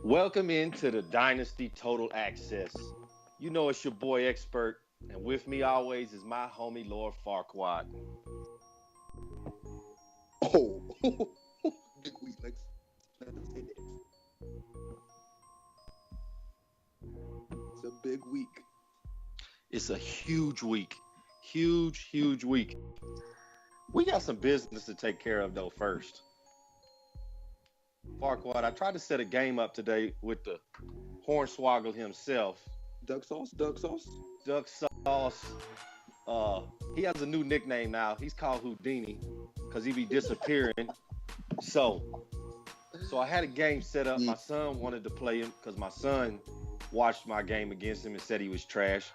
Welcome into the Dynasty Total Access. You know it's your boy Expert, and with me always is my homie Lord Farquaad. Oh, big week. Let's say it. It's a big week. It's a huge week. Huge week. We got some business to take care of though first. Farquaad, I tried to set a game up today with the Hornswoggle himself. Duck sauce. Duck Sauce. He has a new nickname now. He's called Houdini because he be disappearing. So I had a game set up. My son wanted to play him because my son watched my game against him and said he was trash.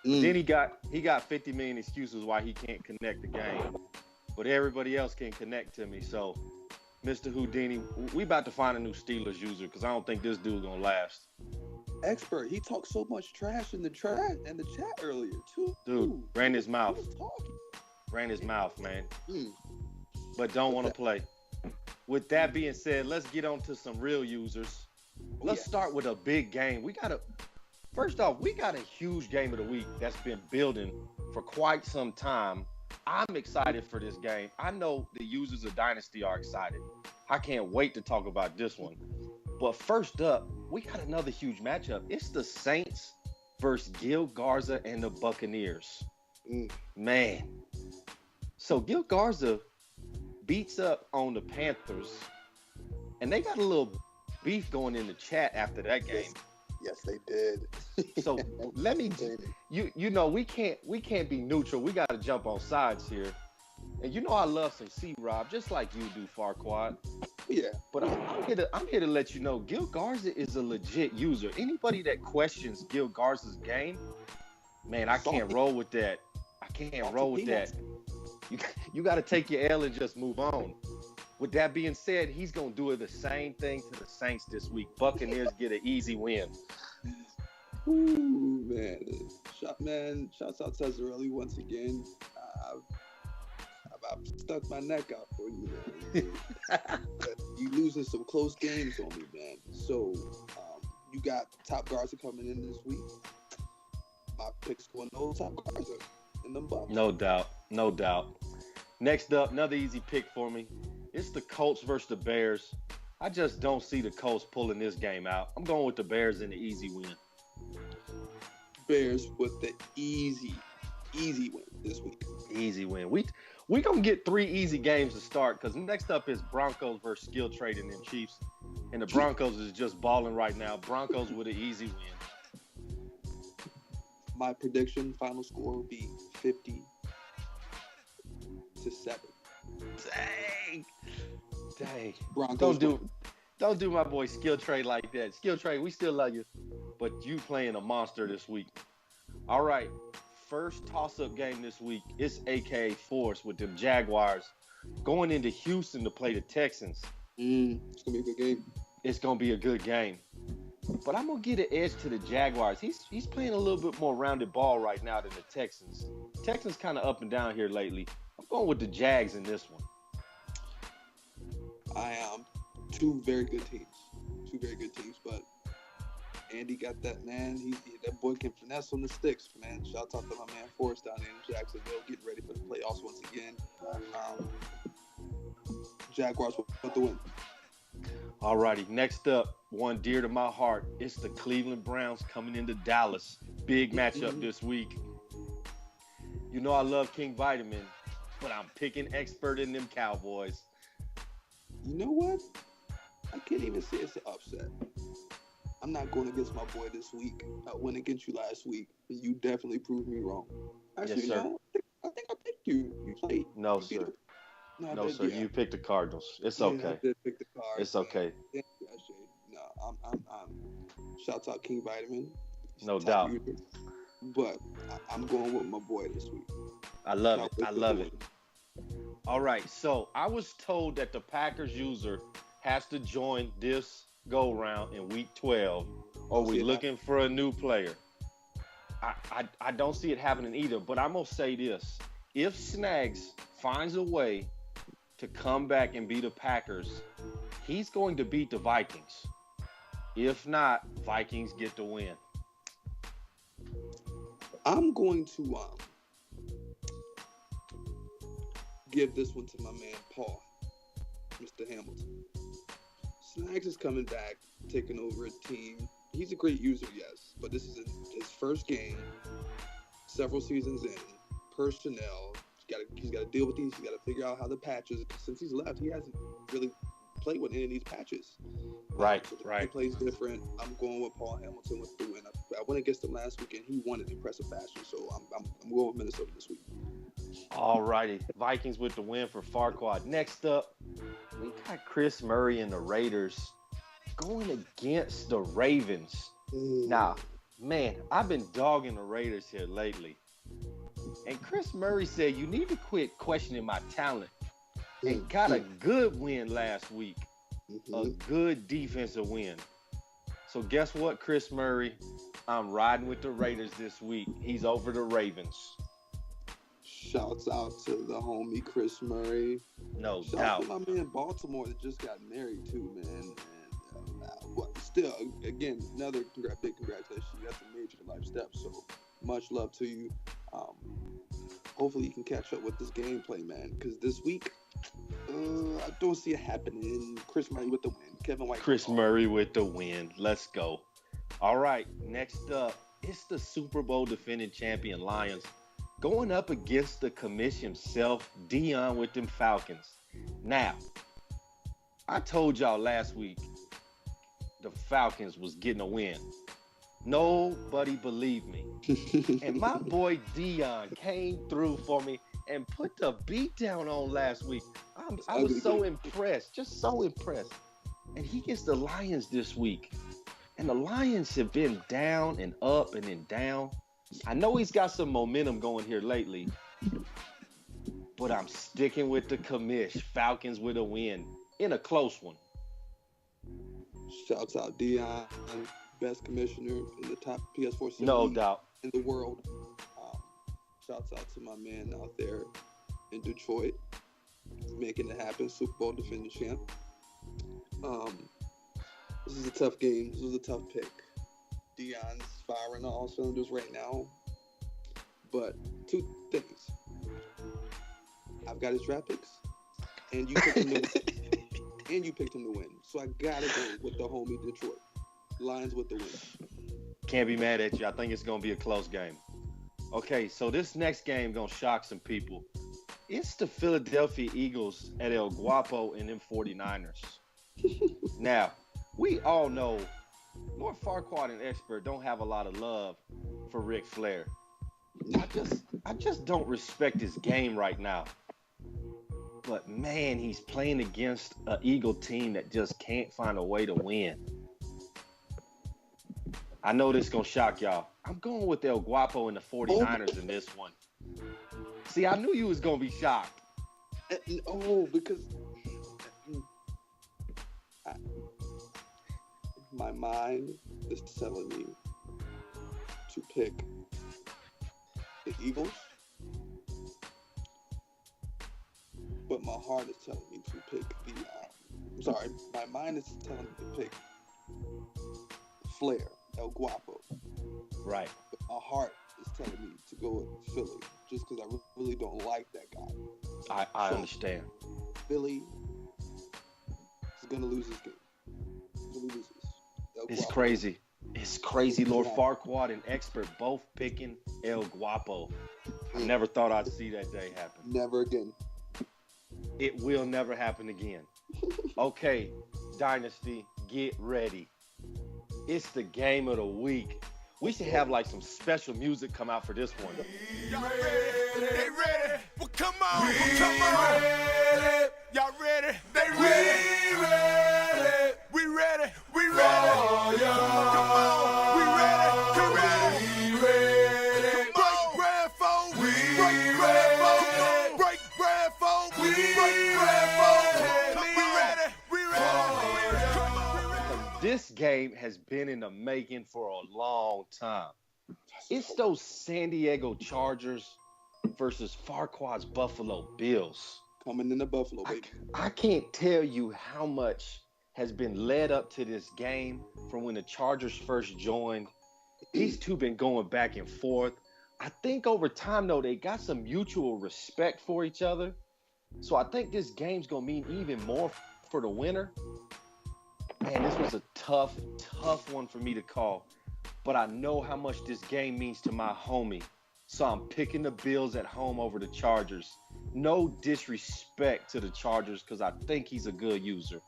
Then he got 50 million excuses why he can't connect the game, but everybody else can connect to me. So, Mr. Houdini, we about to find a new Steelers user because I don't think this dude gonna last. Expert, he talked so much trash in the chat earlier too. Dude, ran his mouth. He was talking. Ran his mouth, man. But don't want to play. With that being said, let's get on to some real users. Let's start with a big game. First off, we got a huge game of the week that's been building for quite some time. I'm excited for this game. I know the users of Dynasty are excited. I can't wait to talk about this one. But first up, we got another huge matchup. It's the Saints versus Gil Garza and the Buccaneers. Man. So Gil Garza beats up on the Panthers, and they got a little beef going in the chat after that game. Yes, they did. So let me, you know, we can't be neutral. We got to jump on sides here. And you know I love some C-Rob, just like you do, Farquaad. Yeah. But I'm here to let you know, Gil Garza is a legit user. Anybody that questions Gil Garza's game, man, I can't roll with that. You got to take your L and just move on. With that being said, he's going to do the same thing to the Saints this week. Buccaneers get an easy win. Ooh, man. Shouts out Tezzarelli once again. I've stuck my neck out for you, man. You losing some close games on me, man. So, you got top guards coming in this week. My pick's going to top guards in them Bucks. No doubt. Next up, another easy pick for me. It's the Colts versus the Bears. I just don't see the Colts pulling this game out. I'm going with the Bears in the easy win. Bears with the easy win this week. Easy win. We gonna get 3 easy games to start because next up is Broncos versus skill trading and Chiefs, and the Broncos is just balling right now. Broncos with an easy win. My prediction final score would be 50-7. Dang. Broncos Don't do my boy skill trade like that. Skill trade, we still love you, but you playing a monster this week. All right, first toss-up game this week. It's AKA Force with the Jaguars going into Houston to play the Texans. It's gonna be a good game. It's gonna be a good game, but I'm gonna get an edge to the Jaguars. He's playing a little bit more rounded ball right now than the Texans. Texans kind of up and down here lately. I'm going with the Jags in this one. I am two very good teams, but Andy got that, man. That boy can finesse on the sticks, man. Shout out to my man Forrest down there in Jacksonville, getting ready for the playoffs once again. Jaguars with the win. All righty, next up, one dear to my heart. It's the Cleveland Browns coming into Dallas. Big matchup this week. You know I love King Vitamin, but I'm picking Expert in them Cowboys. You know what? I can't even say it's an upset. I'm not going against my boy this week. I went against you last week. You definitely proved me wrong. Actually, yes, sir. No, I think I picked you. You played. No, sir. No, sir. You picked the Cardinals. It's okay. I did pick the Cards. It's okay. No, I'm shouts out King Vitamin. No doubt. But I'm going with my boy this week. I love it. All right, so I was told that the Packers user has to join this go-round in Week 12, or we're looking for a new player. I don't see it happening either, but I'm going to say this. If Snags finds a way to come back and beat the Packers, he's going to beat the Vikings. If not, Vikings get the win. I'm going to give this one to my man Paul, Mr. Hamilton. Snacks is coming back, taking over a team. He's a great user, yes, but this is his first game, several seasons in. Personnel, he's got to deal with these. He's got to figure out how the patches. Since he's left, he hasn't really played with any of these patches. Right, so right. He plays different. I'm going with Paul Hamilton with the win. I went against him last week, and he won in impressive fashion. So I'm going with Minnesota this week. All righty. Vikings with the win for Farquaad. Next up, we got Chris Murray and the Raiders going against the Ravens. Now, man, I've been dogging the Raiders here lately. And Chris Murray said, you need to quit questioning my talent. And got a good win last week. A good defensive win. So guess what, Chris Murray? I'm riding with the Raiders this week. He's over the Ravens. Shouts out to the homie Chris Murray. No Shouts doubt. to my man Baltimore that just got married too, man. And still, again, another big congratulations. That's a major life step. So much love to you. Hopefully you can catch up with this gameplay, man. Because this week, I don't see it happening. Chris Murray with the win. Kevin White. Chris Murray with the win. Let's go. All right, next up, it's the Super Bowl defending champion Lions going up against the commish himself, Dion with them Falcons. Now, I told y'all last week the Falcons was getting a win. Nobody believed me. And my boy Dion came through for me and put the beat down on last week. I was so impressed, just so impressed. And he gets the Lions this week. And the Lions have been down and up and then down. I know he's got some momentum going here lately, but I'm sticking with the commish. Falcons with a win in a close one. Shouts out Dion, best commissioner in the top PS4 no doubt in the world. Shouts out to my man out there in Detroit, making it happen. Super Bowl defending champ. This is a tough game. This was a tough pick. Dion's firing on all cylinders right now. But two things. I've got his draft picks, and you picked him to win. So I gotta go with the homie Detroit. Lions with the win. Can't be mad at you. I think it's gonna be a close game. Okay, so this next game gonna shock some people. It's the Philadelphia Eagles at El Guapo and them 49ers. Now, we all know Lord Farquaad and Expert don't have a lot of love for Ric Flair. I just don't respect his game right now. But man, he's playing against an Eagle team that just can't find a way to win. I know this is gonna shock y'all. I'm going with El Guapo and the 49ers in this one. See, I knew you was gonna be shocked. Because my mind is telling me to pick the Eagles, but my heart is telling me to pick my mind is telling me to pick Flair, El Guapo. Right. But my heart is telling me to go with Philly, just because I really don't like that guy. I understand. Philly is going to lose this game. It's crazy. It's crazy. Lord Farquaad and Expert both picking El Guapo. I never thought I'd see that day happen. Never again. It will never happen again. Okay, Dynasty, get ready. It's the game of the week. We should have like some special music come out for this one. Y'all ready? They ready? Well, come on. Come on. Y'all ready? They ready? We ready? We ready? Oh, yeah. Come on. We ready? Come ready? Break bread, folks. Break bread, folks. Break bread, folks. Break bread, folks. We ready? We ready? Come on. This game has been in the making for a long time. It's those San Diego Chargers versus Farquaad's Buffalo Bills. Coming in the Buffalo, baby. I can't tell you how much has been led up to this game from when the Chargers first joined. These two been going back and forth. I think over time, though, they got some mutual respect for each other. So I think this game's going to mean even more for the winner. Man, this was a tough one for me to call. But I know how much this game means to my homie. So I'm picking the Bills at home over the Chargers. No disrespect to the Chargers because I think he's a good user.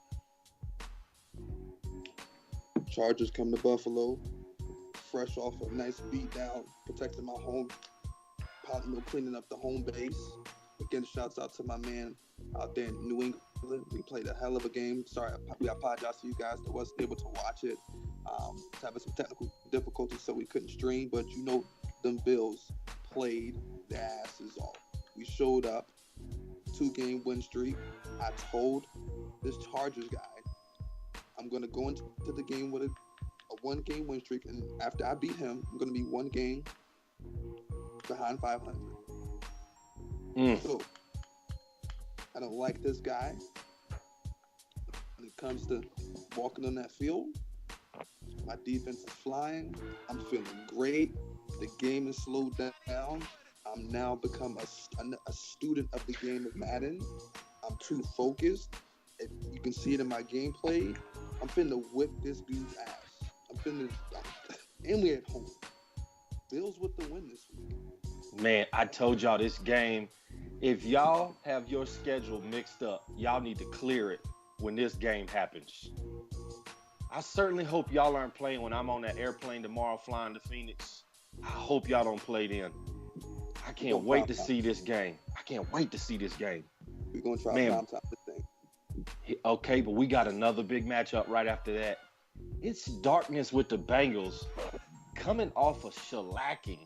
Chargers come to Buffalo, fresh off a nice beat down, protecting my home, cleaning up the home base. Again, shouts out to my man out there in New England. We played a hell of a game. Sorry, we apologize to you guys that wasn't able to watch it. Having some technical difficulties, so we couldn't stream. But you know, them Bills played their asses off. We showed up, 2-game win streak. I told this Chargers guy, I'm going to go into the game with a 1-game win streak, and after I beat him, I'm going to be 1 game behind 500. So, I don't like this guy. When it comes to walking on that field, my defense is flying. I'm feeling great. The game is slowed down. I'm now become a student of the game of Madden. I'm too focused. If you can see it in my gameplay. I'm finna whip this dude's ass. And we at home. Bills with the win this week. Man, I told y'all this game, if y'all have your schedule mixed up, y'all need to clear it when this game happens. I certainly hope y'all aren't playing when I'm on that airplane tomorrow flying to Phoenix. I hope y'all don't play then. I can't wait to see this game. I can't wait to see this game. We're going to try prime time this thing. Okay, but we got another big matchup right after that. It's darkness with the Bengals coming off a shellacking.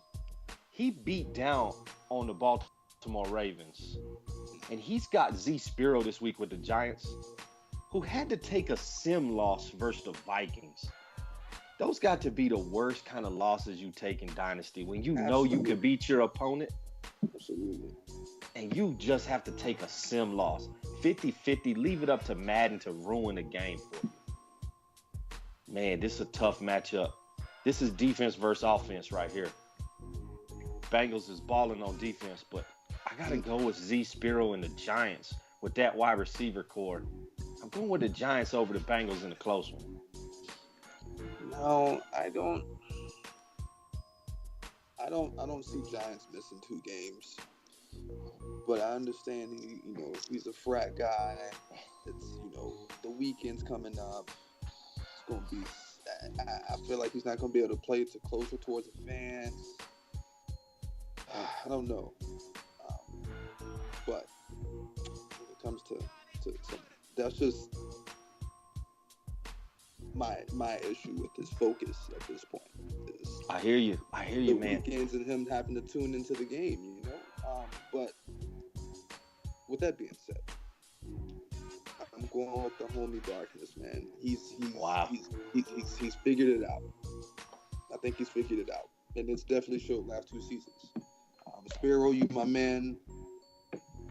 He beat down on the Baltimore Ravens. And he's got Z Spiro this week with the Giants, who had to take a sim loss versus the Vikings. Those got to be the worst kind of losses you take in Dynasty when you know you can beat your opponent. Absolutely. And you just have to take a sim loss. 50-50, leave it up to Madden to ruin the game for you. Man, this is a tough matchup. This is defense versus offense right here. Bengals is balling on defense, but I got to go with Z Spiro and the Giants with that wide receiver core. I'm going with the Giants over the Bengals in a close one. No, I don't see Giants missing 2 games. But I understand he's a frat guy. It's the weekend's coming up. It's gonna be. I feel like he's not gonna be able to play it closer towards the fans. I don't know. But when it comes to that's just my issue with his focus at this point. I hear you, man. The weekends and him having to tune into the game, But with that being said, I'm going with the homie Darkness, man. He's figured it out. I think he's figured it out, and it's definitely showed last 2 seasons. Spiro, you my man,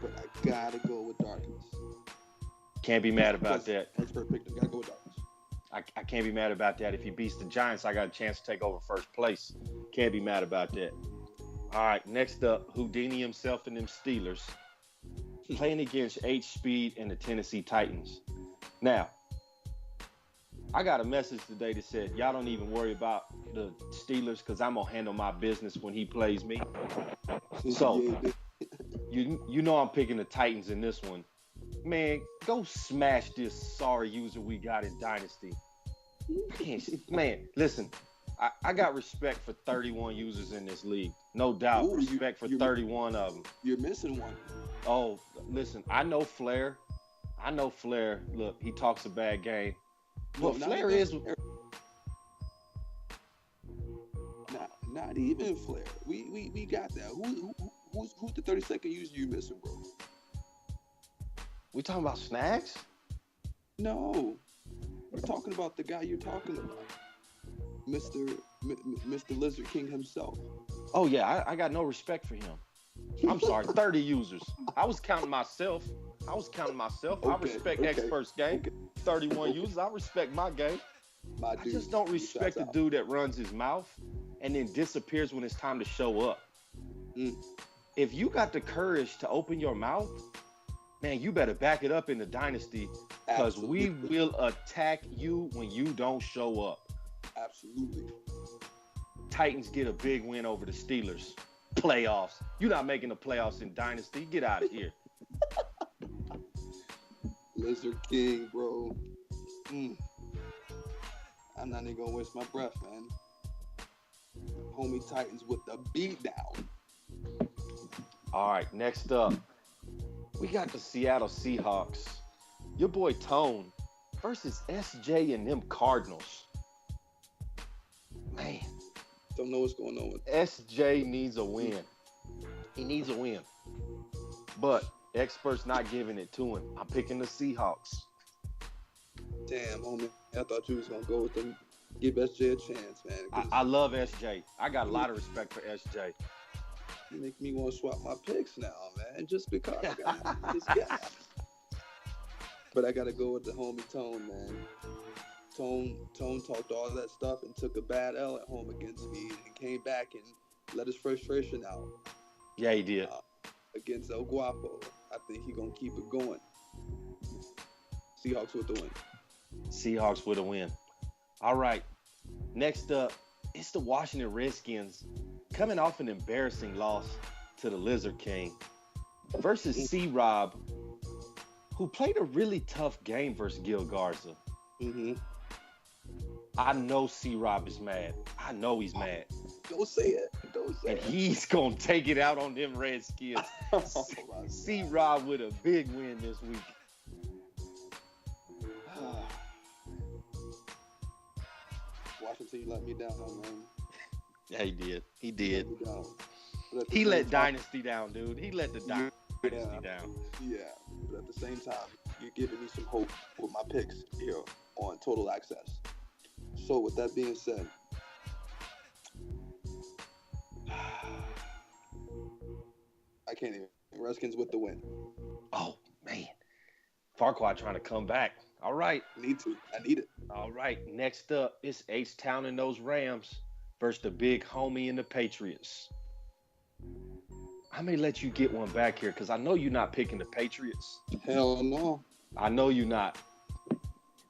but I gotta go with Darkness. Can't be mad about that. Expert pick, gotta go with Darkness. I can't be mad about that. If he beats the Giants, I got a chance to take over first place. Can't be mad about that. All right, next up, Houdini himself and them Steelers playing against H-Speed and the Tennessee Titans. Now, I got a message today that said, y'all don't even worry about the Steelers because I'm going to handle my business when he plays me. So, you know I'm picking the Titans in this one. Man, go smash this sorry user we got in Dynasty. Man, listen, I got respect for 31 users in this league. No doubt. Respect for 31 of them. You're missing one. Oh, listen, I know Flair. Look, he talks a bad game. Well, Flair is... Not even Flair. We got that. Who's the 32nd user you missing, bro? We talking about Snags? No. We're talking about the guy you're talking about. Mr. Lizard King himself. Oh, yeah, I got no respect for him. I'm sorry, 30 users. I was counting myself. I was counting myself. I Okay, respect okay, Expert's game. okay, 31 okay. users. I respect my game. My I dude, just don't you respect shouts the out. dude that runs his mouth and then disappears when it's time to show up. Mm. If you got the courage to open your mouth, man, you better back it up in the Dynasty because we Absolutely. will attack you when you don't show up. Absolutely. Titans get a big win over the Steelers. Playoffs. You're not making the playoffs in Dynasty. Get out of here. Lizard King, bro. I'm not even gonna waste my breath, man. Homie Titans with the beat down. All right, next up, we got the Seattle Seahawks. Your boy Tone versus SJ and them Cardinals. Man, Don't know what's going on with SJ needs a win. He needs a win. But experts not giving it to him. I'm picking the Seahawks. Damn, homie. I thought you was gonna go with them. Give SJ a chance, man. 'Cause I love SJ. I got a lot of respect for SJ. you make me want to swap my picks now, man. Just because. Yeah. But I gotta go with the homie Tone, man. Tone talked all that stuff and took a bad L at home against me and came back and let his frustration out Yeah, he did. against El Guapo. I think he gonna keep it going. Seahawks with the win. Seahawks with a win. All right. Next up, it's the Washington Redskins coming off an embarrassing loss to the Lizard King versus C-Rob, who played a really tough game versus Gil Garza. Mm-hmm. I know C-Rob is mad. I know he's mad. Don't say it. Don't say And it. he's going to take it out on them Redskins. Oh, my C-Rob with a big win this week. God. Washington, you let me down, man. Yeah, he did. He You did. let me down. But at the He same let time- Dynasty down, dude. He let the Dynasty Yeah. down. Yeah, but at the same time, you're giving me some hope with my picks here on Total Access. So with that being said, I can't even. Redskins with the win. Oh, man. Farquaad trying to come back. All right. Need to. I need it. All right. Next up, it's H-Town and those Rams versus the big homie and the Patriots. I may let you get one back here because I know you're not picking the Patriots. Hell no. I know you're not.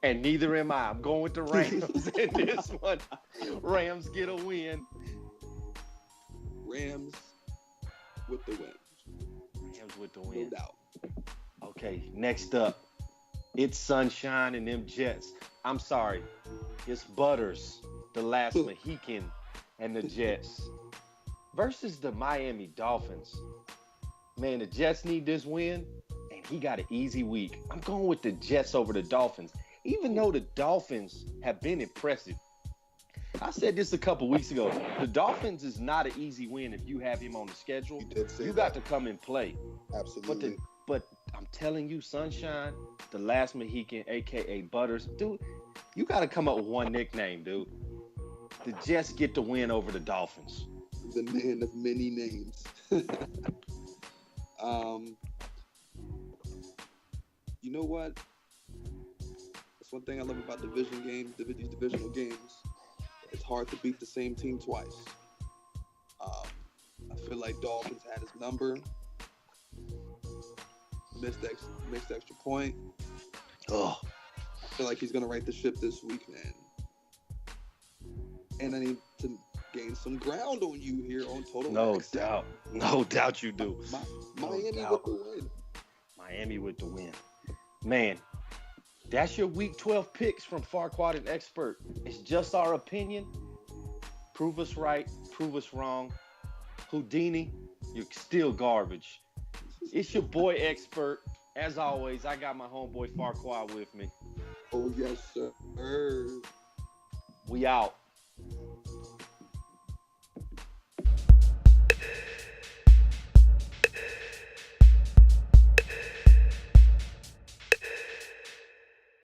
And neither am I. I'm going with the Rams in this one. Rams get a win. Rams with the win. Rams with the No win. doubt. Okay, next up, it's Sunshine and them Jets. I'm sorry, it's Butters, the last Mohican, and the Jets versus the Miami Dolphins. Man, the Jets need this win, and he got an easy week. I'm going with the Jets over the Dolphins, even though the Dolphins have been impressive. I said this a couple weeks ago. The Dolphins is not an easy win if you have him on the schedule. You did say You that. got to come and play. Absolutely. But I'm telling you, Sunshine, the last Mohican, a.k.a. Butters, dude, you got to come up with one nickname, dude. The Jets get the win over the Dolphins. The man of many names. You know what? That's one thing I love about division games, these divisional games. It's hard to beat the same team twice. I feel like Dolphins had his number. Missed extra point. Oh, I feel like he's gonna right the ship this week, man. And I need to gain some ground on you here on Total no Access. doubt. No doubt you do. Miami doubt. with the win. Miami with the win. Man, that's your Week 12 picks from Farquaad and Expert. It's just our opinion. Prove us right, prove us wrong. Houdini, you're still garbage. It's your boy Expert. As always, I got my homeboy Farquaad with me. Oh yes, sir. We out.